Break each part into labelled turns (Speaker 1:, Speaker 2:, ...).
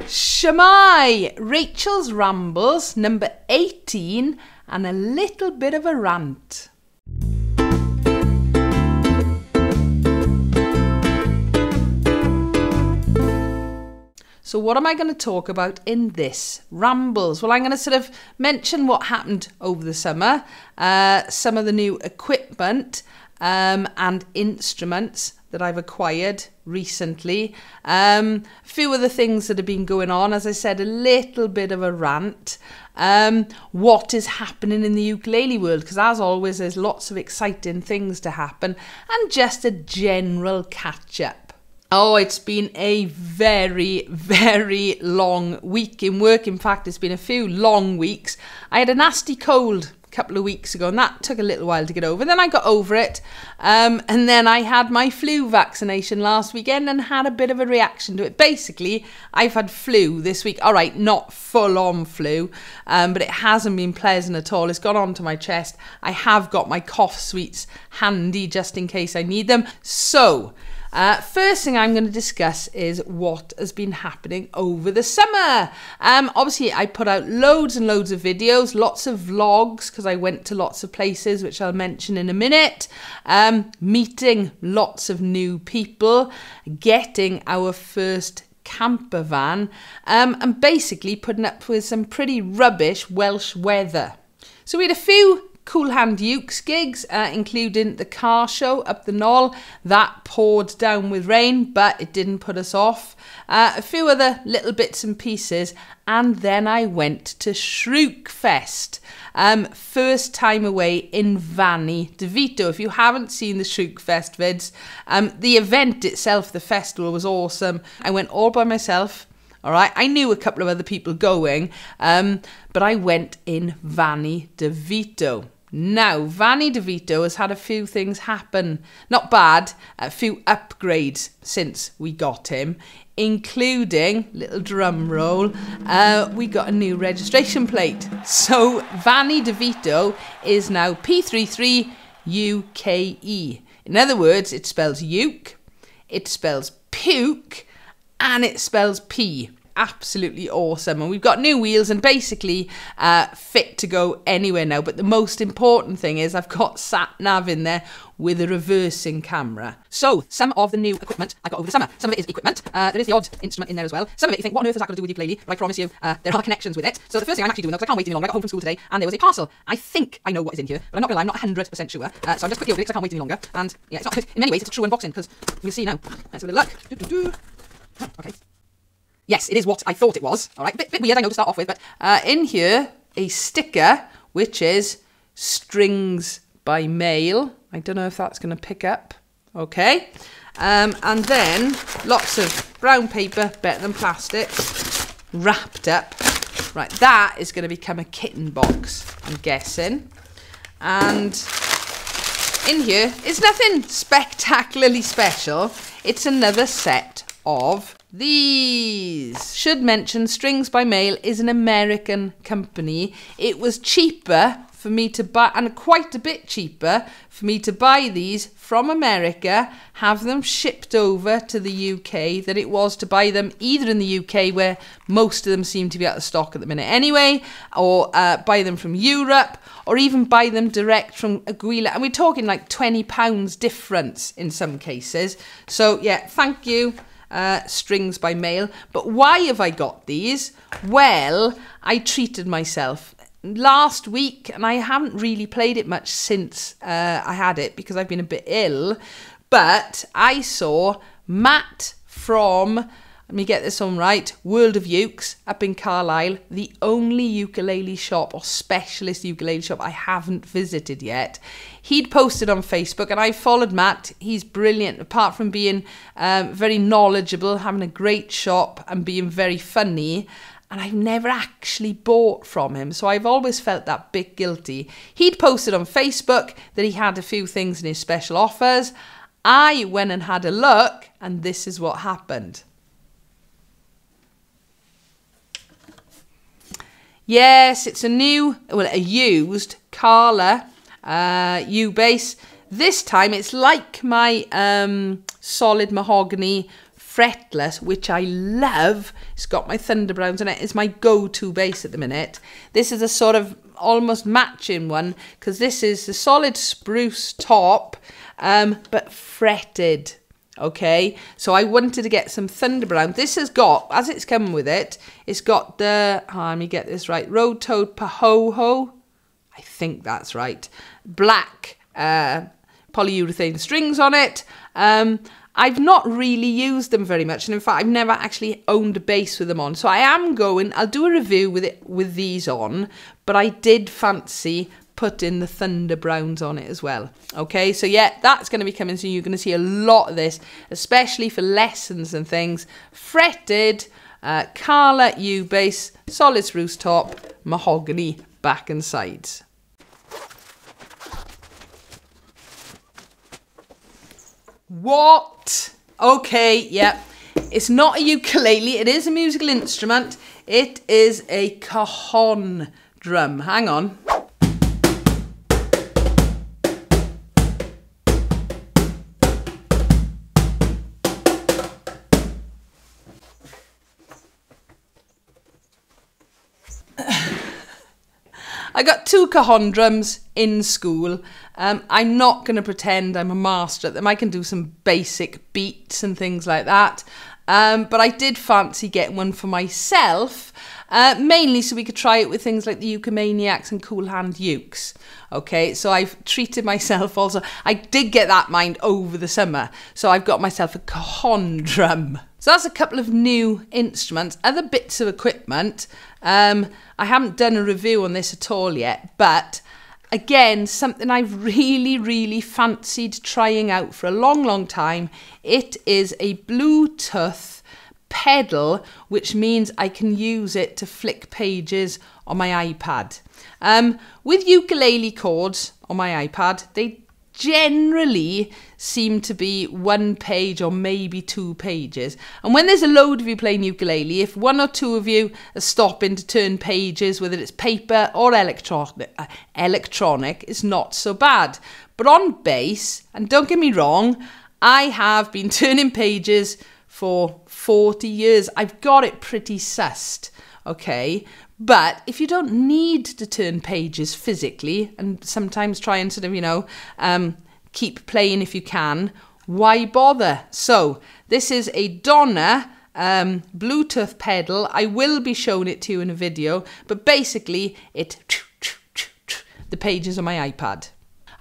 Speaker 1: Shamai, Rachel's Rambles, number 18, and a little bit of a rant. So what am I going to talk about in this Rambles? Well, I'm going to sort of mention what happened over the summer, some of the new equipment and instruments that I've acquired recently. A few of the things that have been going on, as I said, a little bit of a rant. What is happening in the ukulele world, because as always, there's lots of exciting things to happen, and just a general catch up. Oh, it's been a very, very long week in work. In fact, it's been a few long weeks. I had a nasty cold a couple of weeks ago, and that took a little while to get over. And then I got over it. And then I had my flu vaccination last weekend and had a bit of a reaction to it. Basically, I've had flu this week. All right, not full-on flu, but it hasn't been pleasant at all. It's gone onto my chest. I have got my cough sweets handy just in case I need them. So first thing I'm going to discuss is what has been happening over the summer. Obviously, I put out loads and loads of videos, lots of vlogs, because I went to lots of places, which I'll mention in a minute, meeting lots of new people, getting our first camper van, and basically putting up with some pretty rubbish Welsh weather. So we had a few Cool Hand Ukes gigs, including the car show up the knoll. That poured down with rain, but it didn't put us off. A few other little bits and pieces, and then I went to Shrookfest. First time away in Vanni DeVito. If you haven't seen the Shrookfest vids, the event itself, the festival, was awesome. I went all by myself. All right, I knew a couple of other people going, but I went in Vanni DeVito. Now, Vanni DeVito has had a few things happen. Not bad, a few upgrades since we got him, including, little drum roll, we got a new registration plate. So Vanni DeVito is now P33UKE. In other words, it spells uke, it spells puke, and it spells pee. Absolutely awesome. And we've got new wheels and basically fit to go anywhere now. But the most important thing is I've got sat nav in there with a reversing camera. So some of the new equipment I got over the summer. Some of it is equipment. There is the odd instrument in there as well. Some of it you think, what on earth is that going to do with ukulele? But I promise you, there are connections with it. So the first thing I'm actually doing, because I can't wait any longer, I got home from school today and there was a parcel. I think I know what is in here, but I'm not going to lie, I'm not 100% sure. So I'm just quickly opening it because I can't wait any longer. And yeah, it's not, in many ways it's a true unboxing because you'll see now. Let's have a little look. Okay. Yes, it is what I thought it was. All right, bit weird, I know, to start off with, but in here, a sticker, which is strings by mail. I don't know if that's going to pick up. Okay. And then lots of brown paper, better than plastic, wrapped up. Right, that is going to become a kitten box, I'm guessing. And in here, it's nothing spectacularly special. It's another set of these. Should mention Strings by Mail is an American company. It was cheaper for me to buy, and quite a bit cheaper for me to buy these from America, have them shipped over to the UK, than it was to buy them either in the UK, where most of them seem to be out of stock at the minute anyway, or buy them from Europe, or even buy them direct from Aguila. And we're talking like £20 difference in some cases. So yeah, thank you, Strings by Mail. But why have I got these? Well, I treated myself last week, and I haven't really played it much since I had it because I've been a bit ill. But I saw Matt from, let me get this one right, World of Ukes up in Carlisle, the only ukulele shop or specialist ukulele shop I haven't visited yet. He'd posted on Facebook and I followed Matt. He's brilliant, apart from being very knowledgeable, having a great shop and being very funny. And I've never actually bought from him, so I've always felt that bit guilty. He'd posted on Facebook that he had a few things in his special offers. I went and had a look, and this is what happened. Yes, it's a used Carla U bass. This time it's like my solid mahogany fretless, which I love. It's got my Thunder Browns in it. It's my go-to bass at the minute. This is a sort of almost matching one, because this is the solid spruce top, but fretted. Okay, so I wanted to get some Thunder Brown. This has got, as it's coming with it, it's got the, let me get this right, Road Toad Pahoho, I think that's right, black polyurethane strings on it. I've not really used them very much, and in fact I've never actually owned a bass with them on, so I'll do a review with these on, but I did fancy putting the Thunder Browns on it as well. Okay, so yeah, that's going to be coming, so you're going to see a lot of this, especially for lessons and things. Fretted, Carla U bass, solid spruce top, mahogany back and sides. What? Okay, yeah. It's not a ukulele. It is a musical instrument. It is a cajon drum. Hang on. I got 2 cajon drums in school. I'm not going to pretend I'm a master at them. I can do some basic beats and things like that. But I did fancy getting one for myself, mainly so we could try it with things like the Ukumaniacs and Cool Hand Ukes. Okay, so I've treated myself also. I did get that mind over the summer, so I've got myself a cajon drum. So that's a couple of new instruments. Other bits of equipment, I haven't done a review on this at all yet, but again, something I've really fancied trying out for a long time. It is a Bluetooth pedal, which means I can use it to flick pages on my iPad. With ukulele chords on my iPad, they generally seem to be 1 page or maybe 2 pages. And when there's a load of you playing ukulele, if 1 or 2 of you are stopping to turn pages, whether it's paper or electronic, it's not so bad. But on bass, and don't get me wrong, I have been turning pages for 40 years. I've got it pretty sussed, okay? But if you don't need to turn pages physically, and sometimes try and sort of, keep playing if you can, why bother? So this is a Donna Bluetooth pedal. I will be showing it to you in a video, but basically the pages on my iPad.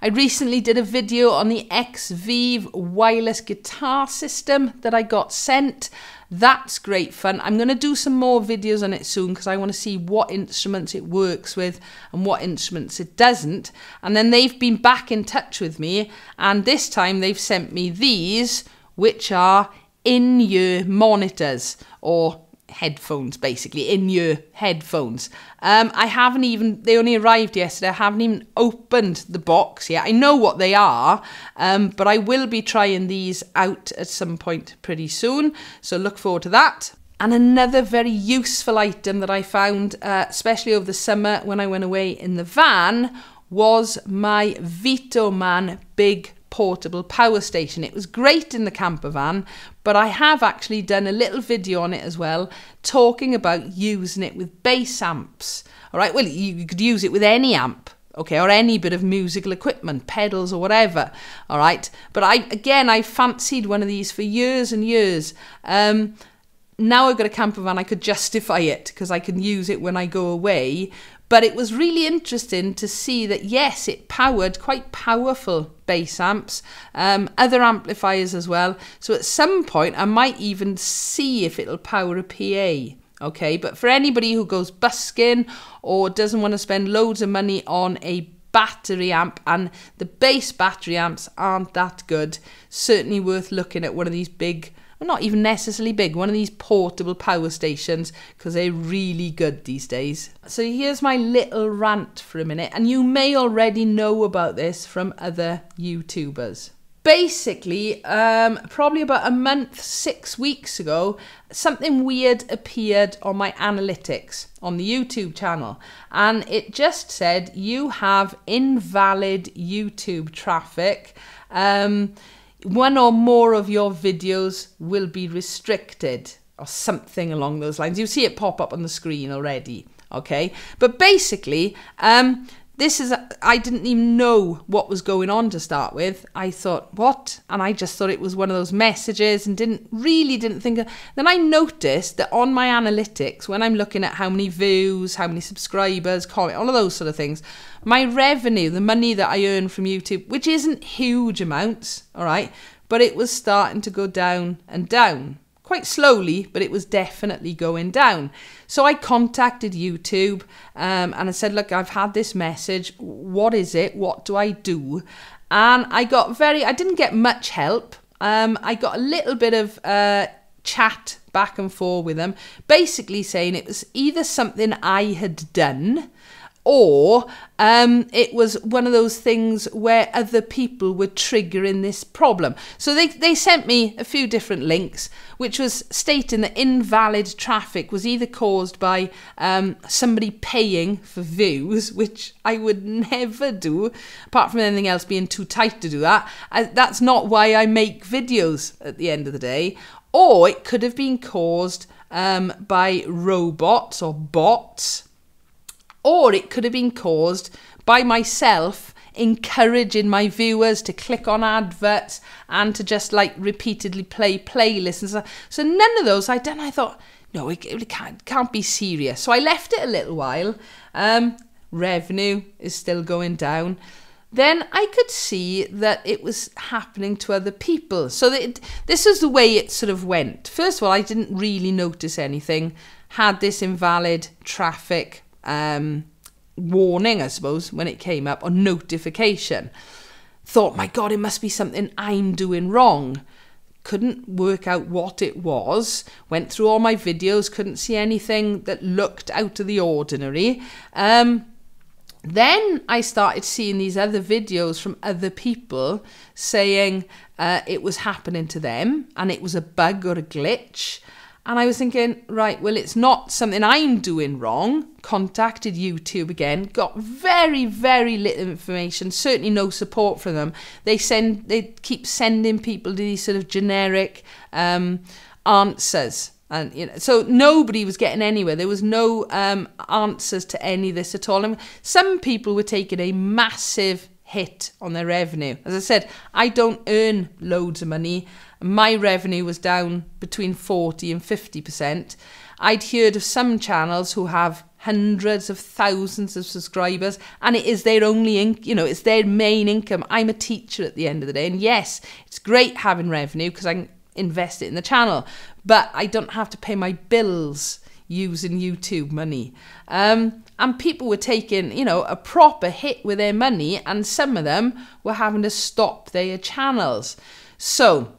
Speaker 1: I recently did a video on the XV wireless guitar system that I got sent. That's great fun. I'm going to do some more videos on it soon because I want to see what instruments it works with and what instruments it doesn't. And then they've been back in touch with me, and this time they've sent me these, which are in-ear monitors, or headphones, basically, in-ear headphones. They only arrived yesterday. I haven't even opened the box yet. I know what they are, but I will be trying these out at some point pretty soon, so look forward to that. And another very useful item that I found, especially over the summer when I went away in the van, was my Vitoman big portable power station. It was great in the camper van, but I have actually done a little video on it as well, talking about using it with bass amps. All right, well, you could use it with any amp, okay, or any bit of musical equipment, pedals or whatever. All right, but I fancied one of these for years and years. Now I've got a camper van, I could justify it because I can use it when I go away. But it was really interesting to see that, yes, it powered quite powerful bass amps, other amplifiers as well. So at some point, I might even see if it'll power a PA. Okay, but for anybody who goes busking or doesn't want to spend loads of money on a battery amp, and the bass battery amps aren't that good, certainly worth looking at one of these big, well, not even necessarily big, one of these portable power stations, because they're really good these days. So here's my little rant for a minute, and you may already know about this from other YouTubers. Basically, probably about a month, 6 weeks ago, something weird appeared on my analytics on the YouTube channel, and it just said, you have invalid YouTube traffic. one or more of your videos will be restricted, or something along those lines. You see it pop up on the screen already, okay? But basically, I didn't even know what was going on to start with. I thought, what? And I just thought it was one of those messages and didn't think. Then I noticed that on my analytics, when I'm looking at how many views, how many subscribers, comment, all of those sort of things, my revenue, the money that I earn from YouTube, which isn't huge amounts, all right, but it was starting to go down and down. Quite slowly, but it was definitely going down. So I contacted YouTube and I said, look, I've had this message. What is it? What do I do? And I didn't get much help. I got a little bit of chat back and forth with them, basically saying it was either something I had done, or it was one of those things where other people were triggering this problem. So they sent me a few different links, which was stating that invalid traffic was either caused by somebody paying for views, which I would never do, apart from anything else being too tight to do that. That's not why I make videos at the end of the day. Or it could have been caused by robots or bots. Or it could have been caused by myself encouraging my viewers to click on adverts and to just like repeatedly play playlists and stuff. So none of those I'd done. I thought, no, it can't be serious. So I left it a little while. Revenue is still going down. Then I could see that it was happening to other people. So this is the way it sort of went. First of all, I didn't really notice anything. Had this invalid traffic warning, I suppose, when it came up, or notification. Thought, my God, it must be something I'm doing wrong. Couldn't work out what it was. Went through all my videos, couldn't see anything that looked out of the ordinary. Then I started seeing these other videos from other people saying it was happening to them and it was a bug or a glitch. And I was thinking, right, well, it's not something I'm doing wrong. Contacted YouTube again, got very, very little information, certainly no support from them. They keep sending people to these sort of generic answers. And so nobody was getting anywhere. There was no answers to any of this at all. And some people were taking a massive hit on their revenue. As I said, I don't earn loads of money. My revenue was down between 40 and 50%. I'd heard of some channels who have hundreds of thousands of subscribers and it is their only it's their main income. I'm a teacher at the end of the day, and yes, it's great having revenue because I can invest it in the channel, but I don't have to pay my bills using YouTube money. And people were taking, a proper hit with their money, and some of them were having to stop their channels. So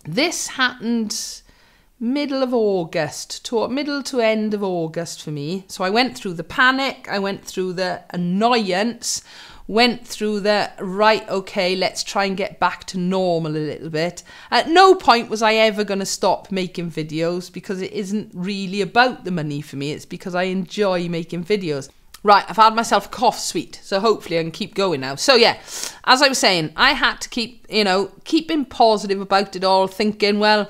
Speaker 1: this happened middle to end of August for me. So I went through the panic, I went through the annoyance, went through the, right, okay, let's try and get back to normal a little bit. At no point was I ever going to stop making videos, because it isn't really about the money for me. It's because I enjoy making videos. Right, I've had myself a cough sweet, so hopefully I can keep going now. So yeah, as I was saying, I had to keep, keeping positive about it all, thinking, well,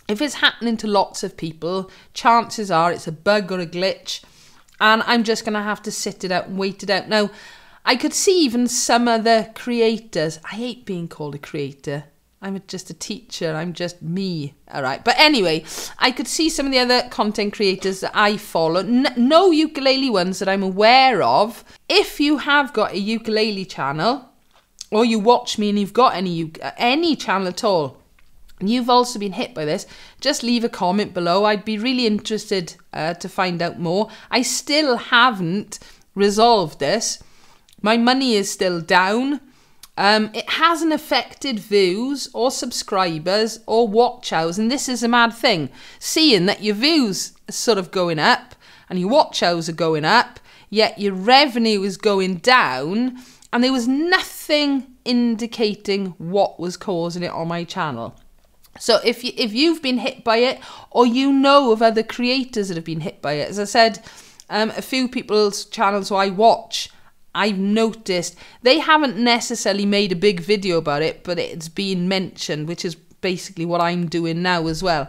Speaker 1: if it's happening to lots of people, chances are it's a bug or a glitch, and I'm just going to have to sit it out and wait it out. Now, I could see even some other creators. I hate being called a creator. I'm just a teacher. I'm just me. All right. But anyway, I could see some of the other content creators that I follow. No ukulele ones that I'm aware of. If you have got a ukulele channel, or you watch me and you've got any channel at all, and you've also been hit by this, just leave a comment below. I'd be really interested to find out more. I still haven't resolved this. My money is still down. It hasn't affected views or subscribers or watch hours, and this is a mad thing. Seeing that your views are sort of going up and your watch hours are going up, yet your revenue is going down, and there was nothing indicating what was causing it on my channel. So if you've been hit by it, or you know of other creators that have been hit by it, as I said, a few people's channels who I watch, I've noticed they haven't necessarily made a big video about it, but it's been mentioned, which is basically what I'm doing now as well.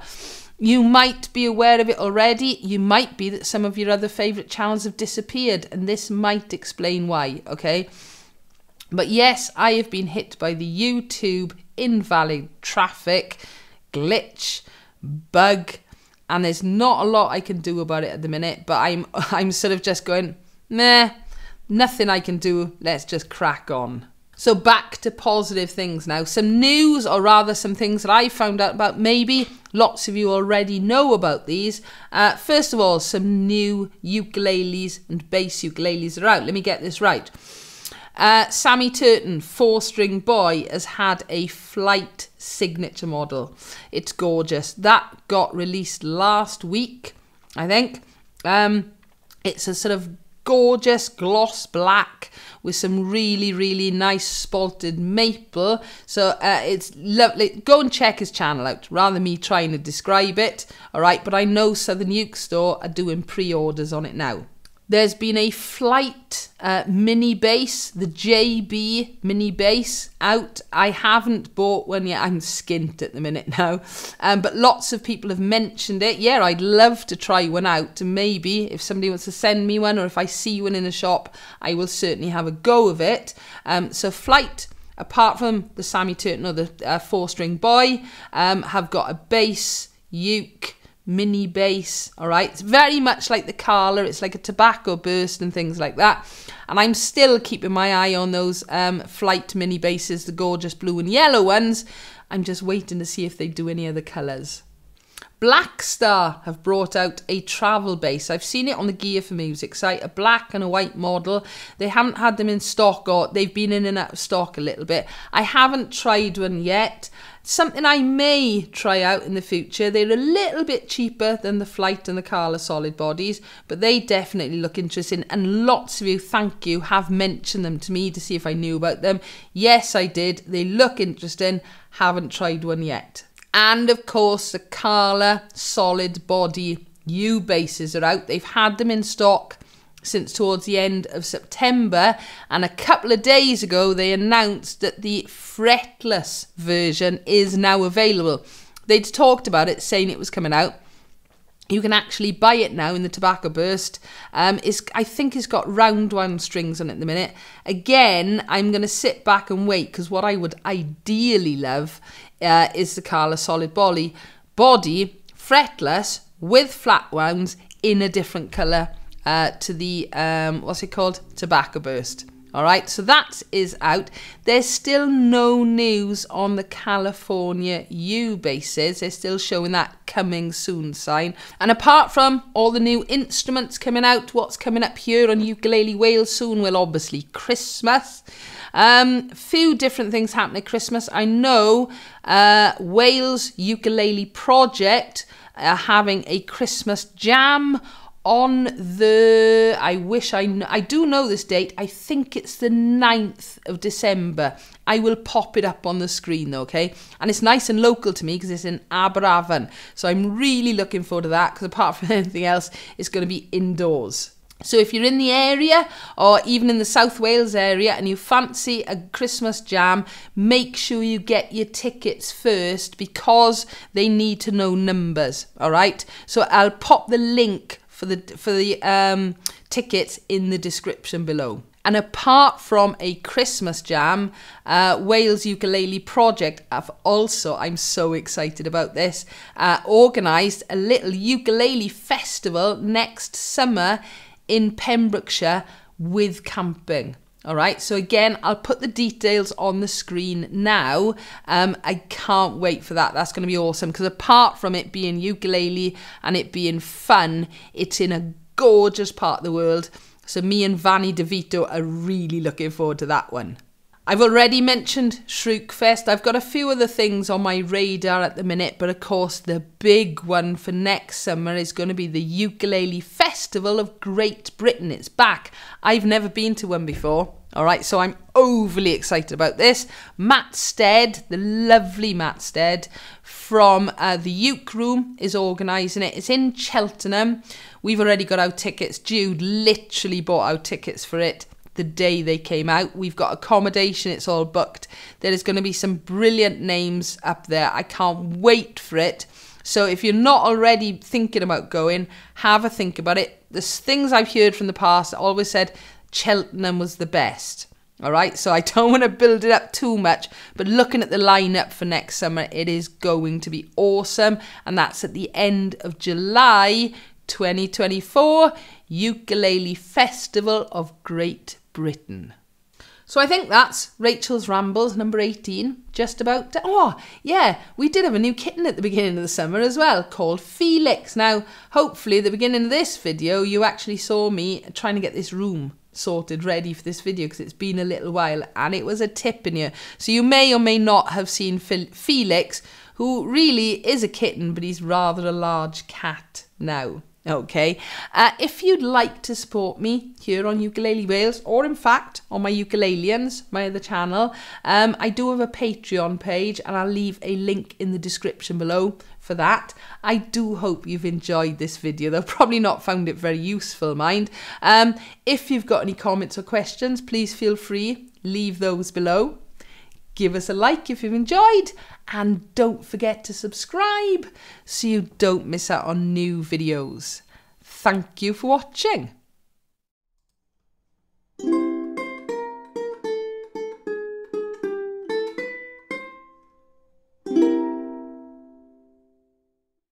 Speaker 1: You might be aware of it already. You might be that some of your other favourite channels have disappeared, and this might explain why, okay? But yes, I have been hit by the YouTube invalid traffic, glitch, bug, and there's not a lot I can do about it at the minute, but I'm sort of just going, meh, nothing I can do, let's just crack on. So back to positive things now. Some news, or rather some things that I found out about. Maybe lots of you already know about these. First of all, some new ukuleles and bass ukuleles are out. Let me get this right. Sammy Turton, 4-string boy, has had a flight signature model. It's gorgeous. That got released last week, I think. It's a sort of gorgeous gloss black with some really, really nice spalted maple. So it's lovely. Go and check his channel out, rather than me trying to describe it. All right, but I know Southern Uke Store are doing pre-orders on it now. There's been a flight mini bass, the JB mini bass, out. I haven't bought one yet. I'm skint at the minute now. But lots of people have mentioned it. Yeah, I'd love to try one out. And maybe if somebody wants to send me one, or if I see one in a shop, I will certainly have a go of it. So flight, apart from the Sammy Turton or the 4-string boy, have got a bass, uke, mini bass. All right, it's very much like the Carla. It's like a tobacco burst and things like that, and I'm still keeping my eye on those flight mini basses, the gorgeous blue and yellow ones. I'm just waiting to see if they do any other colours. Blackstar have brought out a travel bass. I've seen it on the Gear for Music site, a black and a white model. They haven't had them in stock, or they've been in and out of stock a little bit. I haven't tried one yet. Something I may try out in the future. They're a little bit cheaper than the Flight and the Carla solid bodies, but they definitely look interesting, and lots of you, thank you, have mentioned them to me to see if I knew about them. Yes, I did. They look interesting. Haven't tried one yet. And of course, the Carla solid body U basses are out. They've had them in stock since towards the end of September, and a couple of days ago they announced that the fretless version is now available. They'd talked about it, saying it was coming out. You can actually buy it now in the tobacco burst. I think it's got round one strings on it at the minute. Again, I'm going to sit back and wait, because what I would ideally love is the Carla solid body, fretless with flat wounds in a different colour to the, what's it called? Tobacco burst. All right, so that is out. There's still no news on the California U basses. They're still showing that coming soon sign. And apart from all the new instruments coming out, what's coming up here on Ukulele Wales soon? Well, obviously Christmas. Few different things happen at Christmas. I know Wales Ukulele Project are having a Christmas jam on the, I do know this date, I think it's the 9th of December. I will pop it up on the screen though, okay? And it's nice and local to me because it's in Aberavon. So I'm really looking forward to that, because apart from anything else, it's going to be indoors. So if you're in the area, or even in the South Wales area, and you fancy a Christmas jam, make sure you get your tickets first, because they need to know numbers, all right? So I'll pop the link for the tickets in the description below. And apart from a Christmas jam, Wales Ukulele Project have also, I'm so excited about this, organised a little ukulele festival next summer in Pembrokeshire with camping. All right, so again, I'll put the details on the screen now. I can't wait for that. That's going to be awesome, because apart from it being ukulele and it being fun, it's in a gorgeous part of the world. So me and Vanny DeVito are really looking forward to that one. I've already mentioned Shrookfest. I've got a few other things on my radar at the minute, but of course the big one for next summer is going to be the Ukulele Festival of Great Britain. It's back. I've never been to one before. All right, so I'm overly excited about this. Matt Stead, the lovely Matt Stead from the Uke Room, is organising it. It's in Cheltenham. We've already got our tickets. Jude literally bought our tickets for it the day they came out. We've got accommodation, it's all booked. There is going to be some brilliant names up there. I can't wait for it. So if you're not already thinking about going, have a think about it. There's things I've heard from the past that always said Cheltenham was the best. All right, so I don't want to build it up too much, but looking at the lineup for next summer, it is going to be awesome. And that's at the end of July 2024, Ukulele Festival of Great Britain. So I think that's Rachel's Rambles number 18, just about. Oh, yeah, we did have a new kitten at the beginning of the summer as well, called Felix. Now, hopefully at the beginning of this video, you actually saw me trying to get this room sorted, ready for this video, because it's been a little while and it was a tip in here. So you may or may not have seen Felix, who really is a kitten, but he's rather a large cat now. Okay, if you'd like to support me here on Ukulele Wales, or in fact on my Ukuleleans, my other channel, I do have a Patreon page and I'll leave a link in the description below for that. I do hope you've enjoyed this video, though probably not found it very useful, mind. If you've got any comments or questions, please feel free, leave those below. Give us a like if you've enjoyed, and don't forget to subscribe so you don't miss out on new videos. Thank you for watching.